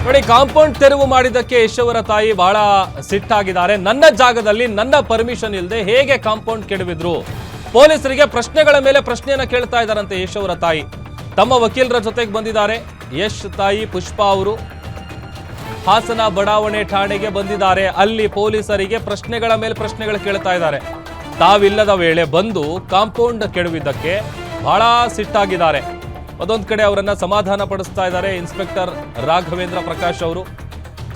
ನೋಡಿ, ಕಾಂಪೌಂಡ್ ತೆರವು ಮಾಡಿದ್ದಕ್ಕೆ ಯಶ್ ಅವರ ತಾಯಿ ಬಹಳ ಸಿಟ್ಟಾಗಿದ್ದಾರೆ. ನನ್ನ ಜಾಗದಲ್ಲಿ ನನ್ನ ಪರ್ಮಿಷನ್ ಇಲ್ಲದೆ ಹೇಗೆ ಕಾಂಪೌಂಡ್ ಕೆಡವಿದ್ರು? ಪೊಲೀಸರಿಗೆ ಪ್ರಶ್ನೆಗಳ ಮೇಲೆ ಪ್ರಶ್ನೆಯನ್ನ ಕೇಳ್ತಾ ಇದ್ದಾರಂತೆ ಯಶ್ ಅವರ ತಾಯಿ. ತಮ್ಮ ವಕೀಲರ ಜೊತೆಗೆ ಬಂದಿದ್ದಾರೆ. ಯಶ್ ತಾಯಿ ಪುಷ್ಪಾ ಅವರು ಹಾಸನ ಬಡಾವಣೆ ಠಾಣೆಗೆ ಬಂದಿದ್ದಾರೆ. ಅಲ್ಲಿ ಪೊಲೀಸರಿಗೆ ಪ್ರಶ್ನೆಗಳ ಮೇಲೆ ಪ್ರಶ್ನೆಗಳು ಕೇಳ್ತಾ ಇದ್ದಾರೆ. ತಾವಿಲ್ಲದ ವೇಳೆ ಬಂದು ಕಾಂಪೌಂಡ್ ಕೆಡವಿದ್ದಕ್ಕೆ ಬಹಳ ಸಿಟ್ಟಾಗಿದ್ದಾರೆ. ಅದೊಂದು ಕಡೆ ಅವರನ್ನ ಸಮಾಧಾನ ಪಡಿಸ್ತಾ ಇದ್ದಾರೆ ಇನ್ಸ್ಪೆಕ್ಟರ್ ರಾಘವೇಂದ್ರ ಪ್ರಕಾಶ್ ಅವರು.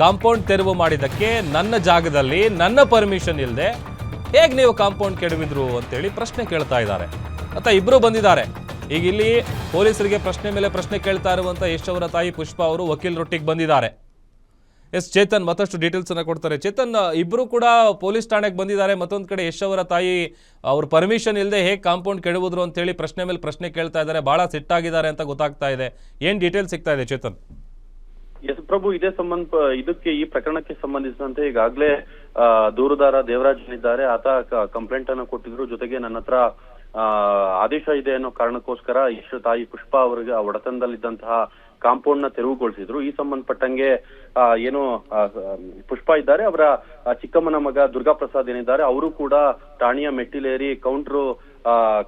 ಕಾಂಪೌಂಡ್ ತೆರವು ಮಾಡಿದ್ದಕ್ಕೆ ನನ್ನ ಜಾಗದಲ್ಲಿ ನನ್ನ ಪರ್ಮಿಷನ್ ಇಲ್ಲದೆ ಹೇಗೆ ನೀವು ಕಾಂಪೌಂಡ್ ಕೆಡವಿದ್ರು ಅಂತೇಳಿ ಪ್ರಶ್ನೆ ಕೇಳ್ತಾ ಇದ್ದಾರೆ. ಮತ್ತೆ ಇಬ್ರು ಬಂದಿದ್ದಾರೆ. ಈಗ ಇಲ್ಲಿ ಪೊಲೀಸರಿಗೆ ಪ್ರಶ್ನೆ ಮೇಲೆ ಪ್ರಶ್ನೆ ಕೇಳ್ತಾ ಇರುವಂತ ಯಶ್ ಅವರ ತಾಯಿ ಪುಷ್ಪಾ ಅವರು ವಕೀಲರೊಟ್ಟಿಗೆ ಬಂದಿದ್ದಾರೆ. ಎಸ್ ಚೇತನ್ ಮತ್ತಷ್ಟು ಡೀಟೇಲ್ಸ್ ಅನ್ನ ಕೊಡ್ತಾರೆ. ಚೇತನ್, ಇಬ್ರು ಕೂಡ ಪೊಲೀಸ್ ಠಾಣೆಗೆ ಬಂದಿದ್ದಾರೆ. ಮತ್ತೊಂದು ಕಡೆ ಯಶ್ ಅವರ ತಾಯಿ ಅವ್ರ ಪರ್ಮಿಷನ್ ಇಲ್ಲದೆ ಹೇಗೆ ಕಾಂಪೌಂಡ್ ಕೆಡವಿದ್ರು ಅಂತ ಹೇಳಿ ಪ್ರಶ್ನೆ ಮೇಲೆ ಪ್ರಶ್ನೆ ಕೇಳ್ತಾ ಇದ್ದಾರೆ. ಬಹಳ ಸಿಟ್ಟಾಗಿದ್ದಾರೆ ಅಂತ ಗೊತ್ತಾಗ್ತಾ ಇದೆ. ಏನ್ ಡೀಟೇಲ್ಸ್ ಸಿಗ್ತಾ ಇದೆ ಚೇತನ್? ಎಸ್ ಪ್ರಭು, ಇದಕ್ಕೆ ಈ ಪ್ರಕರಣಕ್ಕೆ ಸಂಬಂಧಿಸಿದಂತೆ ಈಗಾಗಲೇ ದೂರುದಾರ ದೇವರಾಜ್ ಇದ್ದಾರೆ. ಆತ ಕಂಪ್ಲೇಂಟ್ ಅನ್ನು ಕೊಟ್ಟಿದ್ರು. ಜೊತೆಗೆ ನನ್ನ ಹತ್ರ ಆದೇಶ ಇದೆ ಅನ್ನೋ ಕಾರಣಕ್ಕೋಸ್ಕರ ಯಶ್ ತಾಯಿ ಪುಷ್ಪಾ ಅವರಿಗೆ ಒಡೆತನದಲ್ಲಿದ್ದಂತಹ ಕಾಂಪೌಂಡ್ ನ ತೆರವುಗೊಳಿಸಿದ್ರು. ಈ ಸಂಬಂಧಪಟ್ಟಂಗೆ ಏನು ಪುಷ್ಪಾ ಇದ್ದಾರೆ, ಅವರ ಚಿಕ್ಕಮ್ಮನ ಮಗ ದುರ್ಗಾ ಪ್ರಸಾದ್ ಏನಿದ್ದಾರೆ, ಅವರು ಕೂಡ ಠಾಣೆಯ ಮೆಟ್ಟಿಲೇರಿ ಕೌಂಟ್ರು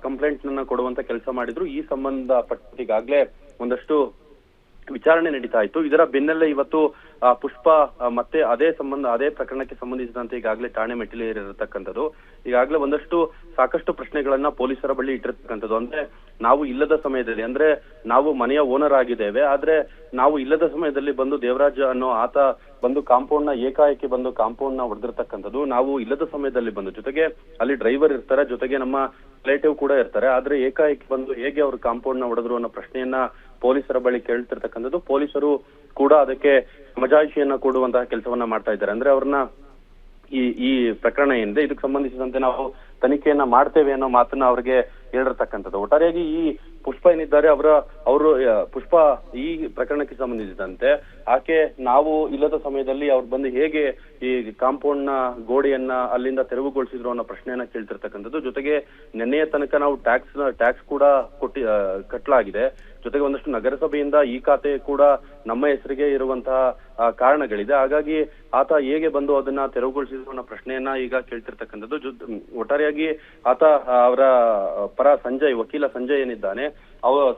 ಕಂಪ್ಲೇಂಟ್ ನನ್ನ ಕೊಡುವಂತ ಕೆಲಸ ಮಾಡಿದ್ರು. ಈ ಸಂಬಂಧಪಟ್ಟ ಈಗಾಗಲೇ ಒಂದಷ್ಟು ವಿಚಾರಣೆ ನಡೀತಾ ಇತ್ತು. ಇದರ ಬೆನ್ನಲ್ಲೇ ಇವತ್ತು ಪುಷ್ಪಾ ಮತ್ತೆ ಅದೇ ಪ್ರಕರಣಕ್ಕೆ ಸಂಬಂಧಿಸಿದಂತೆ ಈಗಾಗಲೇ ಠಾಣೆ ಮೆಟ್ಟಿಲೇರಿರತಕ್ಕಂಥದ್ದು. ಈಗಾಗಲೇ ಸಾಕಷ್ಟು ಪ್ರಶ್ನೆಗಳನ್ನ ಪೊಲೀಸರ ಬಳಿ ಇಟ್ಟಿರ್ತಕ್ಕಂಥದ್ದು. ಅಂದ್ರೆ ನಾವು ಇಲ್ಲದ ಸಮಯದಲ್ಲಿ, ಅಂದ್ರೆ ನಾವು ಮನೆಯ ಓನರ್ ಆಗಿದ್ದೇವೆ, ಆದ್ರೆ ನಾವು ಇಲ್ಲದ ಸಮಯದಲ್ಲಿ ಬಂದು ದೇವರಾಜ್ ಅನ್ನೋ ಆತ ಬಂದು ಕಾಂಪೌಂಡ್ ನ ಏಕಾಏಕಿ ಬಂದು ಕಾಂಪೌಂಡ್ ನ ಹೊಡೆದಿರ್ತಕ್ಕಂಥದ್ದು. ನಾವು ಇಲ್ಲದ ಸಮಯದಲ್ಲಿ ಬಂದು, ಜೊತೆಗೆ ಅಲ್ಲಿ ಡ್ರೈವರ್ ಇರ್ತಾರೆ, ಜೊತೆಗೆ ನಮ್ಮ ರಿಲೇಟಿವ್ ಕೂಡ ಇರ್ತಾರೆ, ಆದ್ರೆ ಏಕಾಏಕಿ ಬಂದು ಹೇಗೆ ಅವರು ಕಾಂಪೌಂಡ್ ನ ಹೊಡೆದ್ರು ಅನ್ನೋ ಪ್ರಶ್ನೆಯನ್ನ ಪೊಲೀಸರ ಬಳಿ ಕೇಳ್ತಿರ್ತಕ್ಕಂಥದ್ದು. ಪೊಲೀಸರು ಕೂಡ ಅದಕ್ಕೆ ಸಮಜಾಯಿಷಿಯನ್ನ ಕೊಡುವಂತಹ ಕೆಲಸವನ್ನ ಮಾಡ್ತಾ ಇದ್ದಾರೆ. ಅಂದ್ರೆ ಅವ್ರನ್ನ ಈ ಪ್ರಕರಣ ಏನಿದೆ ಇದಕ್ಕೆ ಸಂಬಂಧಿಸಿದಂತೆ ನಾವು ತನಿಖೆಯನ್ನ ಮಾಡ್ತೇವೆ ಅನ್ನೋ ಮಾತನ್ನ ಅವ್ರಿಗೆ ಹೇಳಿರ್ತಕ್ಕಂಥದ್ದು. ಒಟ್ಟಾರೆಯಾಗಿ ಈ ಪುಷ್ಪಾ ಏನಿದ್ದಾರೆ ಅವರು ಪುಷ್ಪಾ ಈ ಪ್ರಕರಣಕ್ಕೆ ಸಂಬಂಧಿಸಿದಂತೆ ಆಕೆ ನಾವು ಇಲ್ಲದ ಸಮಯದಲ್ಲಿ ಅವ್ರು ಬಂದು ಹೇಗೆ ಈ ಕಾಂಪೌಂಡ್ ನ ಗೋಡೆಯನ್ನ ಅಲ್ಲಿಂದ ತೆರವುಗೊಳಿಸಿದ್ರು ಅನ್ನೋ ಪ್ರಶ್ನೆಯನ್ನ ಕೇಳ್ತಿರ್ತಕ್ಕಂಥದ್ದು. ಜೊತೆಗೆ ನಿನ್ನೆಯ ತನಕ ನಾವು ಟ್ಯಾಕ್ಸ್ ಕೂಡ ಕಟ್ಟಲಾಗಿದೆ. ಜೊತೆಗೆ ಒಂದಷ್ಟು ನಗರಸಭೆಯಿಂದ ಈ ಖಾತೆ ಕೂಡ ನಮ್ಮ ಹೆಸರಿಗೆ ಇರುವಂತಹ ಕಾರಣಗಳಿದೆ. ಹಾಗಾಗಿ ಆತ ಹೇಗೆ ಬಂದು ಅದನ್ನ ತೆರವುಗೊಳಿಸಿದ್ರು ಅನ್ನೋ ಪ್ರಶ್ನೆಯನ್ನ ಈಗ ಕೇಳ್ತಿರ್ತಕ್ಕಂಥದ್ದು. ಒಟ್ಟಾರೆಯಾಗಿ ಆತ ಅವರ ಪರ ವಕೀಲ ಸಂಜಯ್ ಏನಿದ್ದಾನೆ,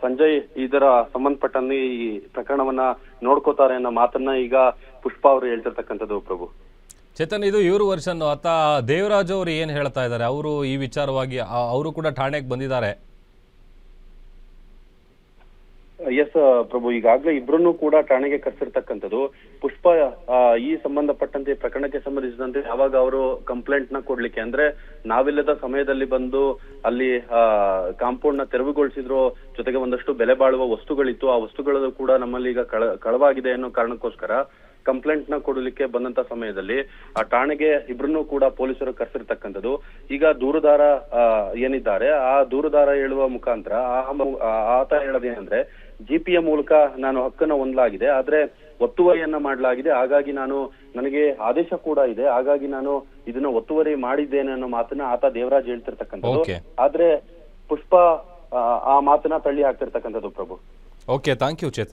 ಸಂಜಯ್ ಇದರ ಸಂಬಂಧಪಟ್ಟಂತೆ ಈ ಪ್ರಕರಣವನ್ನ ನೋಡ್ಕೋತಾರೆ ಅನ್ನೋ ಮಾತನ್ನ ಈಗ ಪುಷ್ಪಾ ಅವರು ಹೇಳ್ತಿರ್ತಕ್ಕಂಥದ್ದು. ಪ್ರಭು ಚೇತನ್, ಇದು ಇವರು ವರ್ಷನ್ ಆತ ದೇವರಾಜ್ ಅವರು ಏನ್ ಹೇಳ್ತಾ ಇದ್ದಾರೆ? ಅವರು ಈ ವಿಚಾರವಾಗಿ ಅವರು ಕೂಡ ಠಾಣೆಗೆ ಬಂದಿದ್ದಾರೆ. ಎಸ್ ಪ್ರಭು, ಈಗಾಗಲೇ ಇಬ್ರನ್ನು ಕೂಡ ಠಾಣೆಗೆ ಕರೆಸಿರ್ತಕ್ಕಂಥದ್ದು. ಪುಷ್ಪಾ ಈ ಸಂಬಂಧಪಟ್ಟಂತೆ ಪ್ರಕರಣಕ್ಕೆ ಸಂಬಂಧಿಸಿದಂತೆ ಯಾವಾಗ ಅವರು ಕಂಪ್ಲೇಂಟ್ ನ ಕೊಡ್ಲಿಕ್ಕೆ, ಅಂದ್ರೆ ನಾವಿಲ್ಲದ ಸಮಯದಲ್ಲಿ ಬಂದು ಅಲ್ಲಿ ಕಾಂಪೌಂಡ್ ನ ತೆರವುಗೊಳಿಸಿದ್ರು, ಜೊತೆಗೆ ಒಂದಷ್ಟು ಬೆಲೆ ಬಾಳುವ ವಸ್ತುಗಳಿತ್ತು, ಆ ವಸ್ತುಗಳು ಕೂಡ ನಮ್ಮಲ್ಲಿ ಈಗ ಕಳವಾಗಿದೆ ಅನ್ನೋ ಕಾರಣಕ್ಕೋಸ್ಕರ ಕಂಪ್ಲೇಂಟ್ ನ ಕೊಡಲಿಕ್ಕೆ ಬಂದಂತ ಸಮಯದಲ್ಲಿ ಆ ಠಾಣೆಗೆ ಇಬ್ರನ್ನು ಕೂಡ ಪೊಲೀಸರು ಕರೆಸಿರ್ತಕ್ಕಂಥದ್ದು. ಈಗ ದೂರುದಾರ ಏನಿದ್ದಾರೆ, ಆ ದೂರುದಾರ ಹೇಳುವ ಮುಖಾಂತರ ಆತ ಹೇಳೋದೇನಂದ್ರೆ, ಜಿಪಿಯ ಮೂಲಕ ನಾನು ಹಕ್ಕನ್ನ ಹೊಂದಲಾಗಿದೆ, ಆದ್ರೆ ಒತ್ತುವರಿಯನ್ನ ಮಾಡಲಾಗಿದೆ, ಹಾಗಾಗಿ ನನಗೆ ಆದೇಶ ಕೂಡ ಇದೆ, ಹಾಗಾಗಿ ನಾನು ಇದನ್ನ ಒತ್ತುವರಿ ಮಾಡಿದ್ದೇನೆ ಅನ್ನೋ ಮಾತನ್ನ ಆತ ದೇವರಾಜ್ ಹೇಳ್ತಿರ್ತಕ್ಕಂಥದ್ದು. ಆದ್ರೆ ಪುಷ್ಪಾ ಆ ಮಾತನ್ನ ತಳ್ಳಿ ಹಾಕ್ತಿರ್ತಕ್ಕಂಥದ್ದು. ಪ್ರಭು, ಓಕೆ, ಥ್ಯಾಂಕ್ ಯು ಚೇತನ್.